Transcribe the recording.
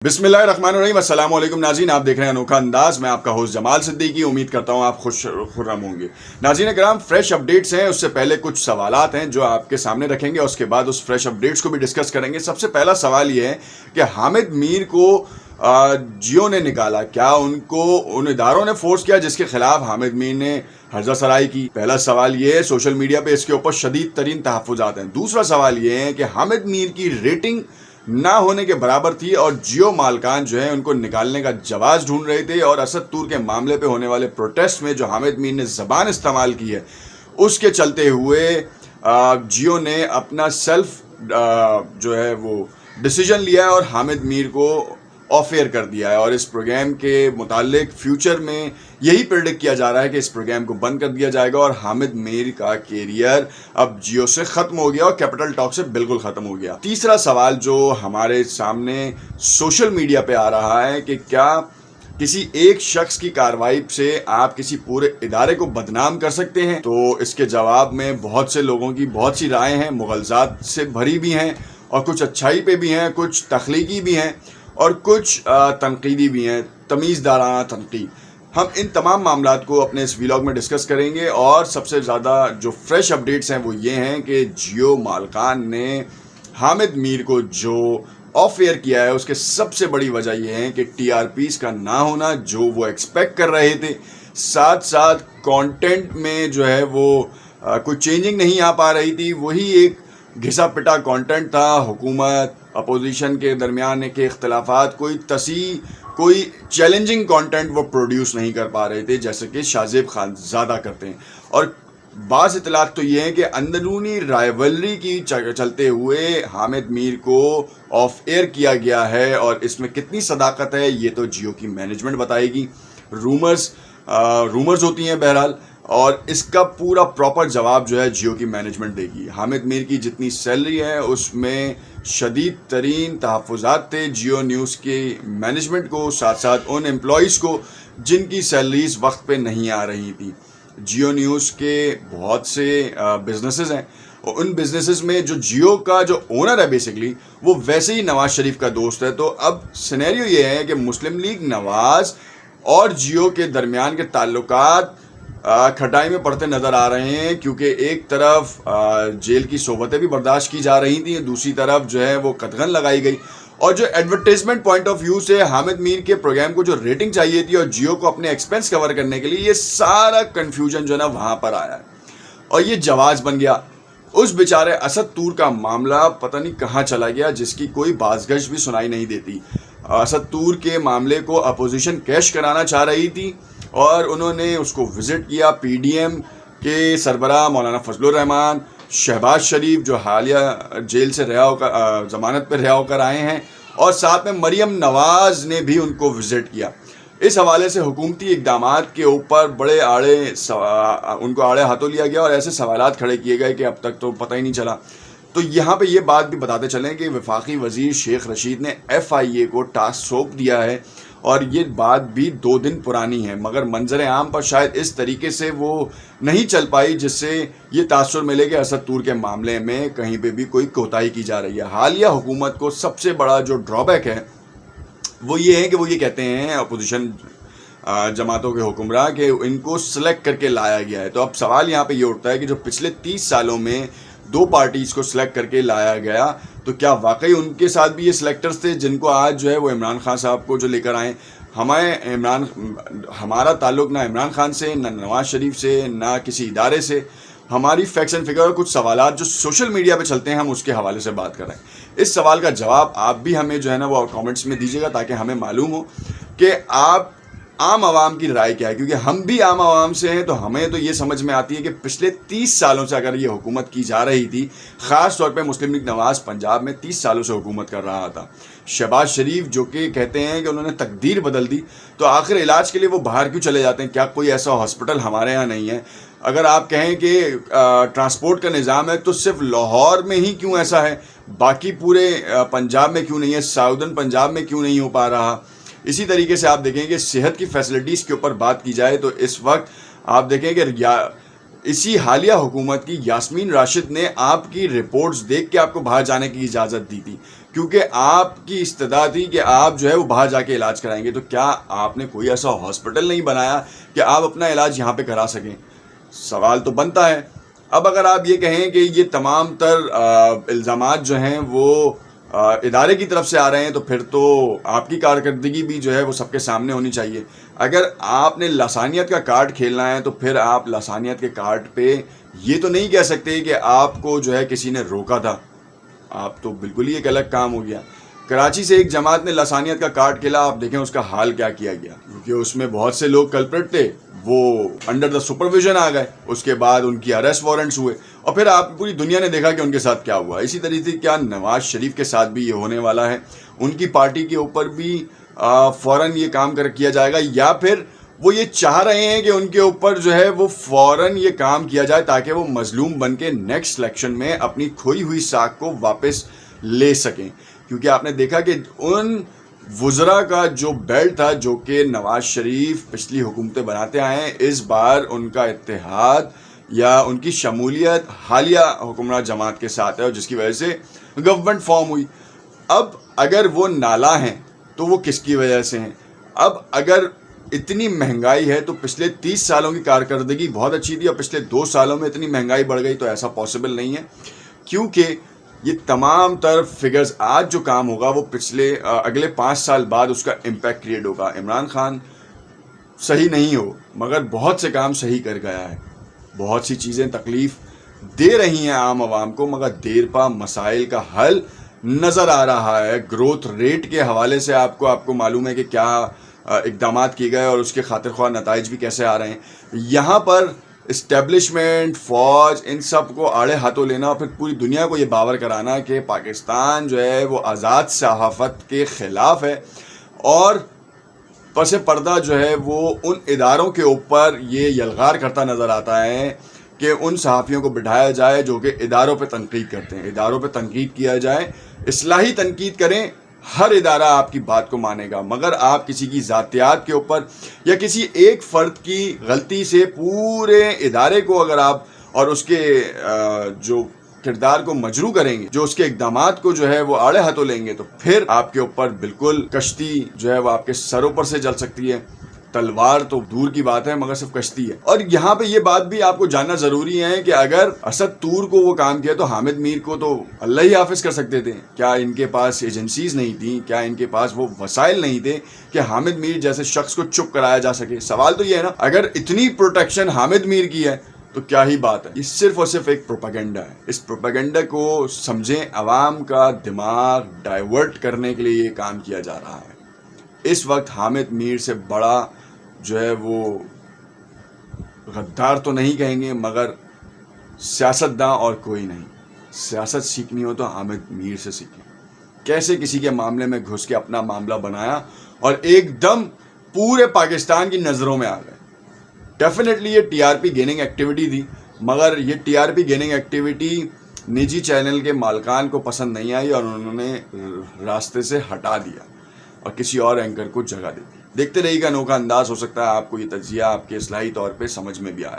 बिस्मिल्लाहिर्रहमानिर्रहीम। अस्सलाम वालेकुम नाज़रीन, आप देख रहे हैं अनोखा अंदाज। मैं आपका होस्ट जमाल सिद्दीकी। उम्मीद करता हूं आप खुर्रम होंगे। नाज़रीन कराम, फ्रेश अपडेट्स हैं, उससे पहले कुछ सवालात हैं जो आपके सामने रखेंगे, उसके बाद उस फ्रेश अपडेट्स को भी डिस्कस करेंगे। सबसे पहला सवाल ये है कि हामिद मीर को जियो ने निकाला, क्या उनको उन इदारों ने फोर्स किया जिसके खिलाफ हामिद मीर ने हर्जा सराई की? पहला सवाल ये है, सोशल मीडिया पे इसके ऊपर शदीद तरीन तहफ़्फ़ुज़ात हैं। दूसरा सवाल ये है कि हामिद मीर की रेटिंग ना होने के बराबर थी और जियो मालकान जो है उनको निकालने का जवाब ढूंढ रहे थे, और असद तूर के मामले पे होने वाले प्रोटेस्ट में जो हामिद मीर ने ज़बान इस्तेमाल की है उसके चलते हुए जियो ने अपना सेल्फ जो है वो डिसीजन लिया है और हामिद मीर को ऑफ एयर कर दिया है। और इस प्रोग्राम के मुतालिक फ्यूचर में यही प्रेडिक्ट किया जा रहा है कि इस प्रोग्राम को बंद कर दिया जाएगा और हामिद मीर का कैरियर अब जियो से ख़त्म हो गया और कैपिटल टॉक से बिल्कुल ख़त्म हो गया। तीसरा सवाल जो हमारे सामने सोशल मीडिया पे आ रहा है कि क्या किसी एक शख्स की कार्रवाई से आप किसी पूरे इदारे को बदनाम कर सकते हैं? तो इसके जवाब में बहुत से लोगों की बहुत सी राय हैं, मुग़लज़ात से भरी भी हैं और कुछ अच्छाई पे भी हैं, कुछ तख्लीकी भी हैं और कुछ तनकीदी भी हैं, तमीज़दाराना तनकीद। हम इन तमाम मामलात को अपने इस व्लॉग में डिस्कस करेंगे और सबसे ज़्यादा जो फ्रेश अपडेट्स हैं वो ये हैं कि जियो मालकान ने हामिद मीर को जो ऑफ एयर किया है उसके सबसे बड़ी वजह यह है कि टीआरपीस का ना होना जो वो एक्सपेक्ट कर रहे थे, साथ साथ कंटेंट में जो है वो कोई चेंजिंग नहीं आ पा रही थी, वही एक घिसा पिटा कंटेंट था। हुकूमत अपोजिशन के दरमियान के इख्तलाफात, कोई चैलेंजिंग कंटेंट वो प्रोड्यूस नहीं कर पा रहे थे जैसे कि शाहजेब खान ज़्यादा करते हैं। और बाज़ इतलात तो ये हैं कि अंदरूनी राइवलरी की चलते हुए हामिद मीर को ऑफ एयर किया गया है, और इसमें कितनी सदाकत है ये तो जियो की मैनेजमेंट बताएगी। रूमर्स होती हैं बहरहाल, और इसका पूरा प्रॉपर जवाब जो है जियो की मैनेजमेंट देगी। हामिद मीर की जितनी सैलरी है उसमें शदीद तरीन तहफ़्फ़ुज़ात थे जियो न्यूज़ के मैनेजमेंट को, साथ साथ उन एम्प्लॉइज़ को जिनकी सैलरीज वक्त पे नहीं आ रही थी। जियो न्यूज़ के बहुत से बिजनेसेस हैं और उन बिजनेसेस में जो जियो का जो ओनर है बेसिकली वो वैसे ही नवाज़ शरीफ का दोस्त है। तो अब सिनेरियो ये है कि मुस्लिम लीग नवाज़ और जियो के दरमियान के ताल्लुकात खटाई में पड़ते नज़र आ रहे हैं, क्योंकि एक तरफ जेल की सोबतें भी बर्दाश्त की जा रही थी, दूसरी तरफ जो है वो कतगन लगाई गई, और जो एडवर्टाइजमेंट पॉइंट ऑफ व्यू से हामिद मीर के प्रोग्राम को जो रेटिंग चाहिए थी और जियो को अपने एक्सपेंस कवर करने के लिए, ये सारा कन्फ्यूजन जो है ना वहाँ पर आया है और ये जवाज़ बन गया। उस बेचारे असद तूर का मामला पता नहीं कहाँ चला गया जिसकी कोई बाज़गश भी सुनाई नहीं देती। असद तूर के मामले को अपोजिशन कैश कराना चाह रही थी और उन्होंने उसको विज़िट किया। पीडीएम के सरबराह मौलाना फजलुर रहमान, शहबाज शरीफ जो हालिया जेल से ज़मानत पर रिहा होकर आए हैं, और साथ में मरियम नवाज़ ने भी उनको विज़िट किया। इस हवाले से हुकूमती इक़दामात के ऊपर बड़े उनको आड़े हाथों लिया गया और ऐसे सवालात खड़े किए गए कि अब तक तो पता ही नहीं चला। तो यहाँ पे ये बात भी बताते चलें कि वफाकी वज़ीर शेख रशीद ने FIA को टास्क सौंप दिया है, और ये बात भी 2 दिन पुरानी है, मगर मंजर आम पर शायद इस तरीके से वो नहीं चल पाई जिससे ये तासुर मिले कि असद तूर के मामले में कहीं पे भी कोई कोताही की जा रही है। हालिया हुकूमत को सबसे बड़ा जो ड्रॉबैक है वो ये है कि वो ये कहते हैं अपोजिशन जमातों के हुक्मरान कि इनको सिलेक्ट करके लाया गया है। तो अब सवाल यहाँ पे ये उठता है कि जो पिछले 30 सालों में 2 पार्टीज़ को सिलेक्ट करके लाया गया, तो क्या वाकई उनके साथ भी ये सिलेक्टर्स थे जिनको आज जो है वो इमरान खान साहब को जो लेकर आए? हमारा ताल्लुक़ ना इमरान खान से, ना नवाज़ शरीफ से, ना किसी इदारे से। हमारी फैक्ट्स एंड फिगर और कुछ सवालात जो सोशल मीडिया पे चलते हैं हम उसके हवाले से बात कर रहे हैं। इस सवाल का जवाब आप भी हमें जो है ना वो कमेंट्स में दीजिएगा ताकि हमें मालूम हो कि आप आम आवाम की राय क्या है, क्योंकि हम भी आम आवाम से हैं। तो हमें तो ये समझ में आती है कि पिछले 30 सालों से अगर ये हुकूमत की जा रही थी, ख़ास तौर पे मुस्लिम लीग नवाज़ पंजाब में 30 सालों से हुकूमत कर रहा था। शहबाज शरीफ जो कि कहते हैं कि उन्होंने तकदीर बदल दी, तो आखिर इलाज के लिए वो बाहर क्यों चले जाते हैं? क्या कोई ऐसा हॉस्पिटल हमारे यहाँ नहीं है? अगर आप कहें कि ट्रांसपोर्ट का निज़ाम है तो सिर्फ लाहौर में ही क्यों ऐसा है, बाकी पूरे पंजाब में क्यों नहीं है, साउदर्न पंजाब में क्यों नहीं हो पा रहा? इसी तरीके से आप देखें कि सेहत की फैसिलिटीज़ के ऊपर बात की जाए तो इस वक्त आप देखें कि اسی حالیہ حکومت کی یاسمین راشد نے آپ کی رپورٹس دیکھ کے آپ کو باہر جانے کی اجازت دی تھی، کیونکہ آپ کی استدعا تھی کہ آپ جو ہے وہ باہر جا کے علاج کرائیں گے. تو کیا آپ نے کوئی ایسا ہاسپٹل نہیں بنایا کہ آپ اپنا علاج یہاں پہ کرا سکیں؟ سوال تو بنتا ہے. اب اگر آپ یہ کہیں کہ یہ تمام تر الزامات جو ہیں وہ ادارے کی طرف سے آ رہے ہیں، تو پھر تو آپ کی کارکردگی بھی جو ہے وہ سب کے سامنے ہونی چاہیے. اگر آپ نے لسانیت کا کارڈ کھیلنا ہے تو پھر آپ لسانیت کے کارڈ پہ یہ تو نہیں کہہ سکتے کہ آپ کو جو ہے کسی نے روکا تھا. آپ تو بالکل ہی ایک الگ کام ہو گیا. کراچی سے ایک جماعت نے لسانیت کا کارڈ کھیلا، آپ دیکھیں اس کا حال کیا کیا گیا، کیونکہ اس میں بہت سے لوگ کلپریٹ تھے، وہ انڈر دا سپرویژن آ گئے. اس کے بعد ان کی اریسٹ وارنٹس ہوئے، اور پھر آپ پوری دنیا نے دیکھا کہ ان کے ساتھ کیا ہوا. اسی طریقے سے کیا نواز شریف کے ساتھ بھی یہ ہونے والا ہے؟ ان کی پارٹی کے اوپر بھی فوراً یہ کام کیا جائے گا، یا پھر وہ یہ چاہ رہے ہیں کہ ان کے اوپر جو ہے وہ فوراً یہ کام کیا جائے تاکہ وہ مظلوم بن کے نیکسٹ الیکشن میں اپنی کھوئی ہوئی ساکھ کو واپس لے سکیں؟ کیونکہ آپ نے دیکھا کہ ان وزراء کا جو بیلٹ تھا، جو کہ نواز شریف پچھلی حکومتیں بناتے آئے ہیں، اس بار ان کا اتحاد یا ان کی شمولیت حالیہ حکمراں جماعت کے ساتھ ہے، اور جس کی وجہ سے گورنمنٹ فارم ہوئی. اب اگر وہ نالا ہیں تو وہ کس کی وجہ سے ہیں؟ اب اگر اتنی مہنگائی ہے تو پچھلے 30 سالوں کی کارکردگی بہت اچھی تھی، اور پچھلے 2 سالوں میں اتنی مہنگائی بڑھ گئی، تو ایسا پاسبل نہیں ہے. کیونکہ یہ تمام تر فگرز آج جو کام ہوگا وہ اگلے 5 سال بعد اس کا امپیکٹ کریٹ ہوگا. عمران خان صحیح نہیں ہو، مگر بہت سے کام صحیح کر گیا ہے. بہت سی چیزیں تکلیف دے رہی ہیں عام عوام کو، مگر دیر پا مسائل کا حل نظر آ رہا ہے. گروتھ ریٹ کے حوالے سے آپ کو معلوم ہے کہ کیا اقدامات کیے گئے اور اس کے خاطر خواہ نتائج بھی کیسے آ رہے ہیں. یہاں پر اسٹیبلشمنٹ، فوج، ان سب کو آڑے ہاتھوں لینا اور پھر پوری دنیا کو یہ باور کرانا کہ پاکستان جو ہے وہ آزاد صحافت کے خلاف ہے، اور پس پردہ جو ہے وہ ان اداروں کے اوپر یہ یلغار کرتا نظر آتا ہے کہ ان صحافیوں کو بٹھایا جائے جو کہ اداروں پہ تنقید کرتے ہیں. اداروں پہ تنقید کیا جائے، اصلاحی تنقید کریں. ہر ادارہ آپ کی بات کو مانے گا، مگر آپ کسی کی ذاتیات کے اوپر یا کسی ایک فرد کی غلطی سے پورے ادارے کو اگر آپ اور اس کے جو کردار کو مجروح کریں گے، جو اس کے اقدامات کو جو ہے وہ آڑے ہاتھوں لیں گے، تو پھر آپ کے اوپر بالکل کشتی جو ہے وہ آپ کے سروں پر سے جل سکتی ہے. تلوار تو دور کی بات ہے، مگر صرف کشتی ہے. اور یہاں پہ یہ بات بھی آپ کو جاننا ضروری ہے کہ اگر اسد طور کو وہ کام کیا تو حامد میر کو تو اللہ ہی حافظ کر سکتے تھے. کیا ان کے پاس ایجنسیز نہیں تھیں؟ کیا ان کے پاس وہ وسائل نہیں تھے کہ حامد میر جیسے شخص کو چپ کرایا جا سکے؟ سوال تو یہ ہے نا، اگر اتنی پروٹیکشن حامد میر کی ہے تو کیا ہی بات ہے. یہ صرف اور صرف ایک پروپیگنڈا ہے. اس پروپیگنڈا کو سمجھیں، عوام کا دماغ ڈائیورٹ کرنے کے لیے یہ کام کیا جا رہا ہے. اس وقت حامد میر سے بڑا جو ہے وہ غدار تو نہیں کہیں گے، مگر سیاستداں اور کوئی نہیں. سیاست سیکھنی ہو تو حامد میر سے سیکھیں. کیسے کسی کے معاملے میں گھس کے اپنا معاملہ بنایا اور ایک دم پورے پاکستان کی نظروں میں آ گئے. ڈیفینیٹلی یہ T R P gaining activity تھی، مگر یہ T R P gaining activity نجی چینل کے مالکان کو پسند نہیں آئی اور انہوں نے راستے سے ہٹا دیا اور کسی اور اینکر کو جگہ دے دی. دیکھتے رہیے گا انوکھا انداز. ہو سکتا ہے آپ کو یہ تجزیہ آپ کے اصلاحی طور پہ سمجھ میں بھی آیا.